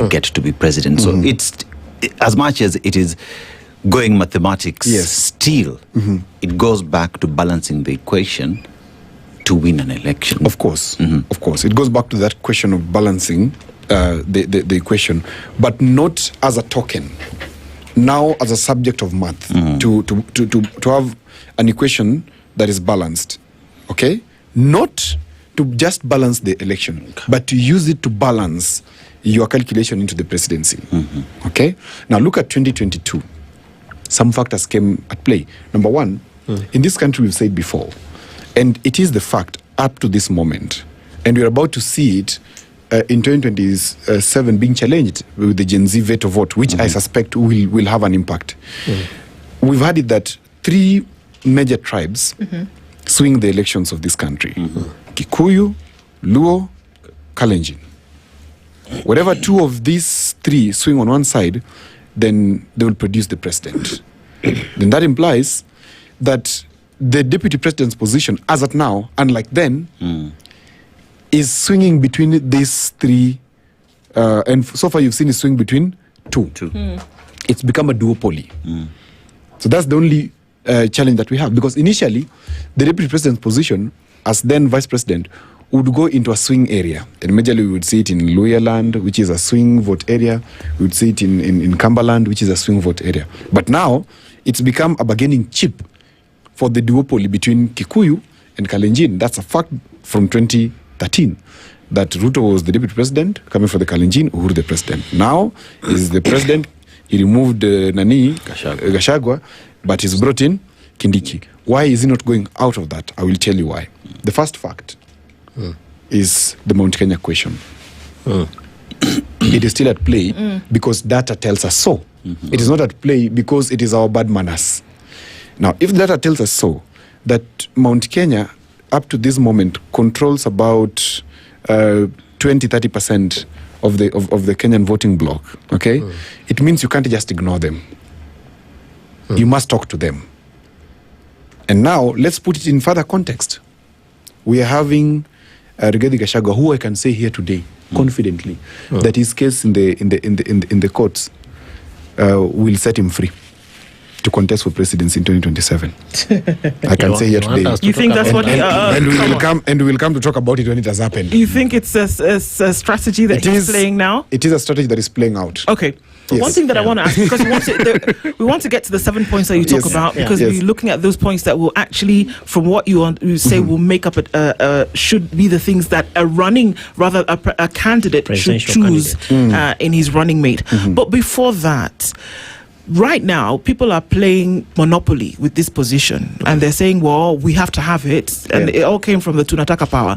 get to be president. So it's, as much as it is going mathematics, still it goes back to balancing the equation to win an election. Of course, of course. It goes back to that question of balancing the equation, but not as a token. Now as a subject of math, to have an equation that is balanced, okay? Not to just balance the election, but to use it to balance your calculation into the presidency, okay? Now look at 2022. Some factors came at play. Number one, in this country, we've said before, and it is the fact up to this moment, and we're about to see it in 2027 being challenged with the Gen Z veto vote, which I suspect will have an impact. We've had it that 3 major tribes swing the elections of this country. Kikuyu, Luo, Kalenjin. Whatever 2 of these 3 swing on one side, then they will produce the president. Then that implies that the deputy president's position, as at now, unlike then, is swinging between these 3, and so far you've seen it swing between 2. It's become a duopoly. So that's the only challenge that we have, because initially, the deputy president's position, as then vice president, would go into a swing area. And majorly we would see it in Luhyaland, which is a swing vote area. We would see it in Cumberland, which is a swing vote area. But now, it's become a bargaining chip for the duopoly between Kikuyu and Kalenjin. That's a fact from 2013, that Ruto was the deputy president, coming for the Kalenjin, Uhuru the president. Now, he's the president, he removed Gachagua, but he's brought in Kindiki. Why is he not going out of that? I will tell you why. The first fact is the Mount Kenya question. It is still at play because data tells us so. It is not at play because it is our bad manners. Now, if data tells us so, that Mount Kenya, up to this moment, controls about 20-30% of the Kenyan voting bloc, okay? It means you can't just ignore them. You must talk to them. And now, let's put it in further context. We are having Rigathi Gachagua, who I can say here today, confidently, that his case in the courts will set him free to contest for presidency in 2027 I can say here today. You think that's what? And we will come to talk about it when it has happened. You think it's a strategy that he's playing now? It is a strategy that is playing out. Okay. Yes. One thing that I want to ask, because we want to get to the 7 points that you talk about, because we're looking at those points that will actually, from what you say, will make up should be the things that a candidate should choose in his running mate. But before that, right now, people are playing Monopoly with this position, and they're saying, well, we have to have it, and it all came from the Tunataka power.